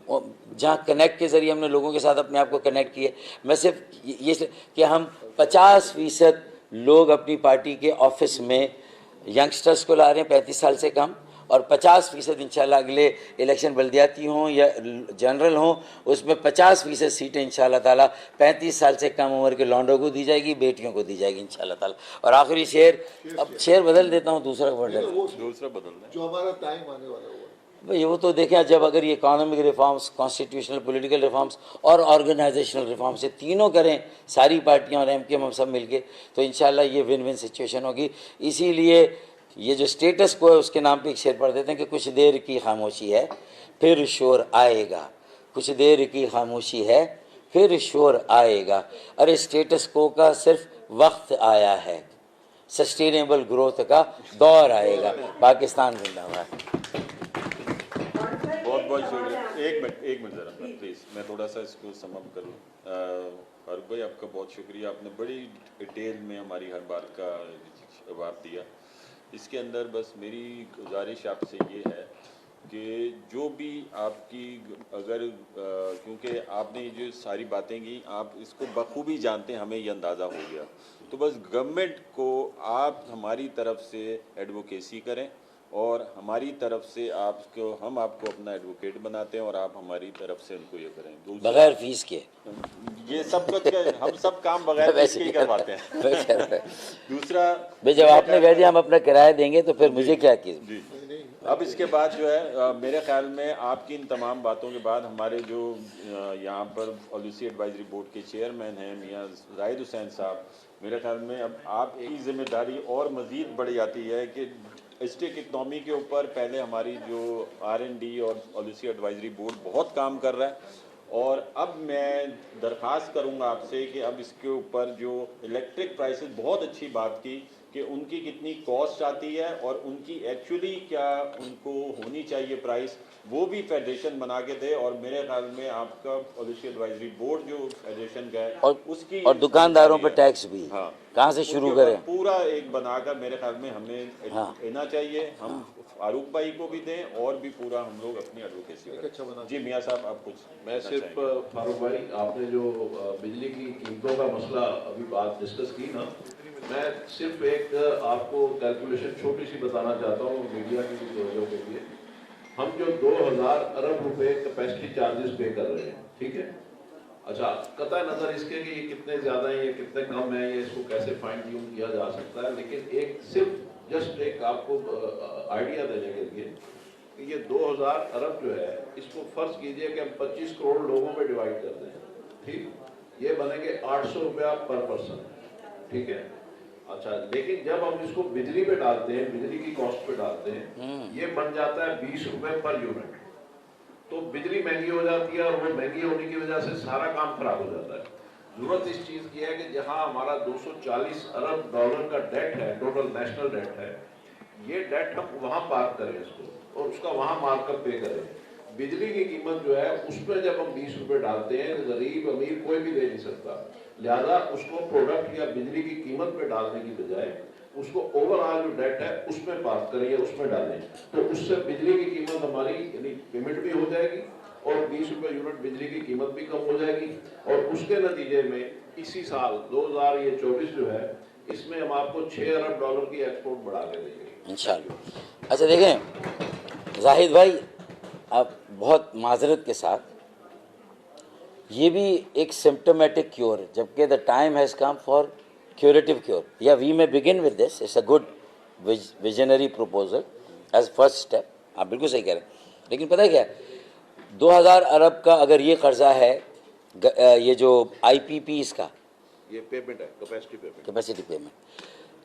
जहाँ कनेक्ट के ज़रिए हमने लोगों के साथ अपने आप को कनेक्ट किए। मैं सिर्फ ये कि हम 50% लोग अपनी पार्टी के ऑफिस में यंगस्टर्स को ला रहे हैं 35 साल से कम, और 50% इंशाल्लाह अगले इलेक्शन बल्दियाती हों या जनरल हों, उसमें 50% सीटें इंशाल्लाह ताला 35 साल से कम उम्र के लौंडों को दी जाएगी, बेटियों को दी जाएगी इंशाल्लाह ताला। और आखिरी शेर, अब शेर बदल देता हूँ, दूसरा दूसरा बदलना जो हमारा टाइम आने वाला हुआ भाई, वो तो देखें, जब अगर ये economic reforms, constitutional political reforms और ऑर्गेनाइजेशनल रिफॉर्म्स, ये तीनों करें सारी पार्टियां और एमकेएम हम सब मिलके, तो इंशाल्लाह ये विन विन सिचुएशन होगी। इसीलिए ये जो स्टेटस को है उसके नाम पे एक शेर पढ़ देते हैं कि कुछ देर की खामोशी है फिर शोर आएगा, कुछ देर की खामोशी है फिर शोर आएगा, अरे स्टेटस को का सिर्फ वक्त आया है, सस्टेनेबल ग्रोथ का दौर आएगा। पाकिस्तान जिंदाबाद। बहुत बहुत शुक्रिया। एक मिनट ज़रा प्लीज़, मैं थोड़ा सा इसको समाप्त करूँ। फारूक भाई, आपका बहुत शुक्रिया, आपने बड़ी डिटेल में हमारी हर बात का जवाब दिया। इसके अंदर बस मेरी गुजारिश आपसे ये है कि जो भी आपकी अगर क्योंकि आपने जो सारी बातें की, आप इसको बखूबी जानते हैं, हमें ये अंदाज़ा हो गया, तो बस गवर्नमेंट को आप हमारी तरफ से एडवोकेसी करें, और हमारी तरफ से हम आपको अपना एडवोकेट बनाते हैं, और आप हमारी तरफ से उनको ये करें बगैर फीस के। ये सब कुछ हम सब काम बगैर फीस के ही करवाते हैं। दूसरा भाई, जब आपने कह दिया हम अपना किराया देंगे तो फिर मुझे क्या कीजिए। जी, अब इसके बाद जो है मेरे ख्याल में आपकी इन तमाम बातों के बाद हमारे जो यहाँ पर पॉलिसी एडवाइजरी बोर्ड के चेयरमैन हैं मियाँ जाहिद हुसैन साहब, मेरे ख्याल में अब आपकी जिम्मेदारी और मज़ीद बढ़ जाती है कि स्टेट इकनॉमी के ऊपर पहले हमारी जो R&D और पॉलिसी एडवाइजरी बोर्ड बहुत काम कर रहा है, और अब मैं दरख्वास्त करूंगा आपसे कि अब इसके ऊपर जो इलेक्ट्रिक प्राइसेस, बहुत अच्छी बात की कि उनकी कितनी कॉस्ट आती है और उनकी एक्चुअली क्या उनको होनी चाहिए प्राइस, वो भी फेडरेशन बना के दे। और मेरे ख्याल में आपका पॉलिसी एडवाइजरी बोर्ड जो फेडरेशन का है उसकी और दुकानदारों पर टैक्स भी, हाँ, कहाँ से शुरू करें, पूरा एक बनाकर मेरे ख्याल में हमें देना चाहिए। हम फारूक भाई को भी दें और भी पूरा हम लोग अपनी एडवोकेसी करें। जी मियाँ साहब, आप कुछ? मैं सिर्फ फारूक भाई, आपने जो बिजली की कीमतों का मसला अभी बात डिस्कस की ना, मैं सिर्फ एक आपको कैलकुलेशन छोटी सी बताना चाहता हूँ मीडिया की लोगों के लिए। हम जो 2000 अरब रुपए कैपेसिटी चार्जेस पे कर रहे हैं, ठीक है, अच्छा, कतई नजर इसके कि ये कितने ज्यादा है, ये कितने कम है, ये इसको कैसे फाइन ट्यून किया जा सकता है, लेकिन एक सिर्फ जस्ट एक आपको आइडिया देने के लिए कि ये 2000 अरब जो है, इसको फर्ज कीजिए कि हम 25 करोड़ लोगों पे डिवाइड कर दें, ठीक, ये बनेंगे 800 रुपया पर पर्सन, ठीक है। अच्छा, लेकिन जब हम इसको बिजली पे डालते हैं, बिजली की कॉस्ट पे डालते हैं, ये बन जाता है 20 रुपए पर यूनिट। तो बिजली महंगी हो जाती है, और वो महंगी होने की वजह से सारा काम खराब हो जाता है। जरूरत इस चीज की है कि जहां हमारा 240 अरब डॉलर का डेट है, टोटल नेशनल डेट है, ये डेट हम वहां पार्क करें इसको, और उसका वहां मार्कअप पे करें। बिजली की कीमत जो है उसमें जब हम 20 रुपए डालते हैं, गरीब अमीर कोई भी दे नहीं सकता, लिहाजा उसको प्रोडक्ट या बिजली की कीमत पे डालने की बजाय उसको ओवरऑल जो डेट है उसमें पार्क करिए, उसमें डालें, तो उससे बिजली की कीमत कीमत हमारी यानी पेमेंट भी हो जाएगी और 20 रुपए यूनिट बिजली की कीमत भी कम हो जाएगी और उसके नतीजे में इसी साल 2024 जो है इसमें हम आपको 6 अरब डॉलर की एक्सपोर्ट बढ़ा के देंगे इंशाल्लाह। अच्छा देखें जाहिद भाई, आप बहुत माजरत के साथ, ये भी एक सिम्टोमेटिक क्योर है, जबकि the time has come for curative cure. या we may begin with this, it's a good visionary proposal as first step. आप बिल्कुल सही कह रहे हैं, लेकिन पता है क्या, 2000 अरब का अगर ये कर्जा है, ये जो IPP इसका ये पेमेंट है, कैपेसिटी पेमेंट,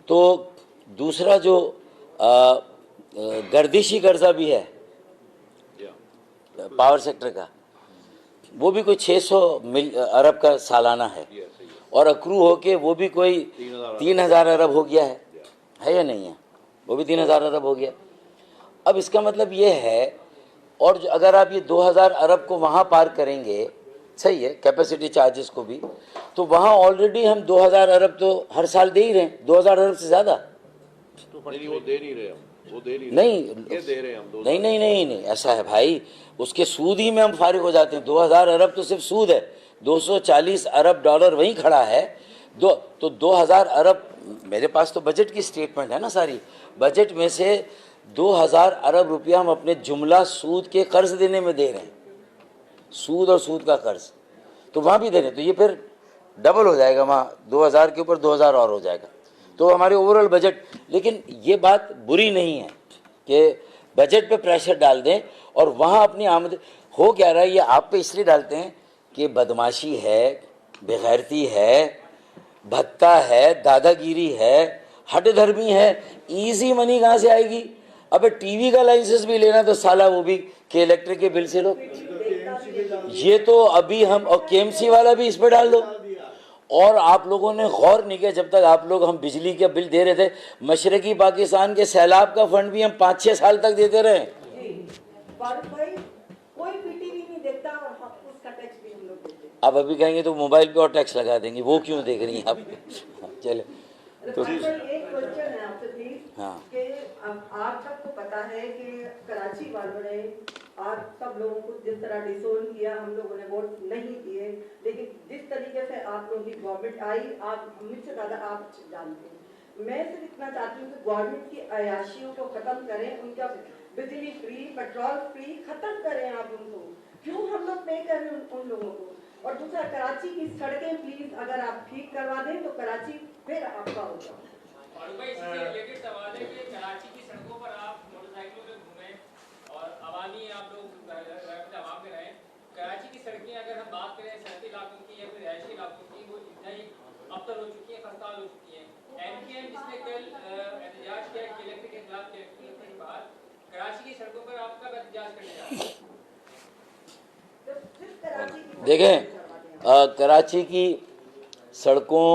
तो दूसरा जो गर्दिशी कर्जा भी है पावर सेक्टर का, वो भी कोई 600 अरब का सालाना है और अक्रू होके वो भी कोई 3000 अरब हो गया है या नहीं है? वो भी 3000 अरब हो गया। अब इसका मतलब ये है, और जो अगर आप ये 2000 अरब को वहाँ पार करेंगे, सही है, कैपेसिटी चार्जेस को भी, तो वहाँ ऑलरेडी हम 2000 अरब तो हर साल दे ही रहे हैं, 2000 अरब से ज़्यादा नहीं, वो दे नहीं रहे हम, वो दे नहीं नहीं, ये दे रहे हैं हम। नहीं नहीं नहीं नहीं, ऐसा है भाई, उसके सूद ही में हम फारिग हो जाते हैं। 2000 अरब तो सिर्फ सूद है, 240 अरब डॉलर वहीं खड़ा है। तो 2000 अरब, मेरे पास तो बजट की स्टेटमेंट है ना सारी, बजट में से 2000 अरब रुपया हम अपने जुमला सूद के कर्ज देने में दे रहे हैं, सूद और सूद का कर्ज, तो वहाँ भी दे रहे हैं, तो ये फिर डबल हो जाएगा, वहाँ 2000 के ऊपर 2000 और हो जाएगा, तो हमारे ओवरऑल बजट। लेकिन ये बात बुरी नहीं है कि बजट पे प्रेशर डाल दें और वहाँ अपनी आमद हो क्या रहा है, ये आप पे इसलिए डालते हैं कि बदमाशी है, बेगैरती है, भत्ता है, दादागिरी है, हट धर्मी है, इजी मनी कहाँ से आएगी? अबे टीवी का लाइसेंस भी लेना तो साला वो भी के इलेक्ट्रिक के बिल से लो, ये तो अभी हम, और KMC वाला भी इस पर डाल दो। और आप लोगों ने गौर नहीं किया, जब तक आप लोग, हम बिजली का बिल दे रहे थे, मशरकी पाकिस्तान के सैलाब का फंड भी हम 5-6 साल तक देते रहे। कोई पीटीवी नहीं देखता और उसका टैक्स भी हम लोग देते हैं। अब अभी कहेंगे तो मोबाइल पे और टैक्स लगा देंगे, वो क्यों देख रही हैं आप? चले तो एक क्वेश्चन है आपसे प्लीज, हाँ। कि आप सबको पता है कि कराची वालों ने आज सब लोगों को जिस तरह डिसोन किया, हम लोगों ने वोट नहीं दिए, लेकिन जिस तरीके से आप लोगों की गवर्नमेंट आई, आप मुझसे ज़्यादा आप जानते हैं। मैं सिर्फ इतना चाहती हूँ कि गवर्नमेंट की अयाशियों को खत्म करें, उनका बिजली फ्री, पेट्रोल फ्री खत्म करें आप उनको, क्यों हम लोग पे कर रहे हैं उन लोगों को। और दूसरा, कराची की सड़कें प्लीज अगर आप ठीक करवा दें तो कराची फिर आपका होगा। और भाई इससे रिलेटेड सवाल है कि कराची की सड़कों पर आप मोटरसाइकिलों पे घूमें और अवामी आप लोग आवाम में रहें, कराची की सड़कें अगर हम बात करें शहरी इलाकों की या फिर रिहायशी इलाकों की, वो इतना ही अबतर हो चुकी है, खस्ताहाल हो चुकी है। MKM जिसने कल एहतजाज किया इलेक्ट्रिक के खिलाफ के बाद, कराची की सड़कों पर आप कब एहतजाज करने जा रहे हैं? देखें, कराची की सड़कों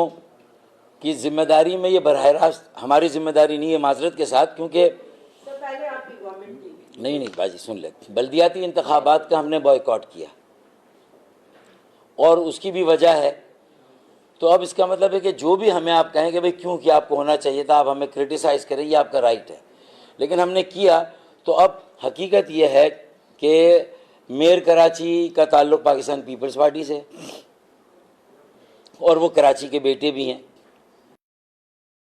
की जिम्मेदारी में ये बरह रास्त हमारी जिम्मेदारी नहीं है, माजरत के साथ, क्योंकि तो पहले आपकी गवर्नमेंट की नहीं बाजी सुन ले, बल्दियाती इंतखाबात का हमने बॉयकॉट किया और उसकी भी वजह है। तो अब इसका मतलब है कि जो भी हमें आप कहें कि भाई क्यों किया, आपको होना चाहिए था, आप हमें क्रिटिसाइज़ करें, ये आपका राइट है, लेकिन हमने किया। तो अब हकीकत यह है कि मेयर कराची का ताल्लुक़ पाकिस्तान पीपल्स पार्टी से और वो कराची के बेटे भी हैं,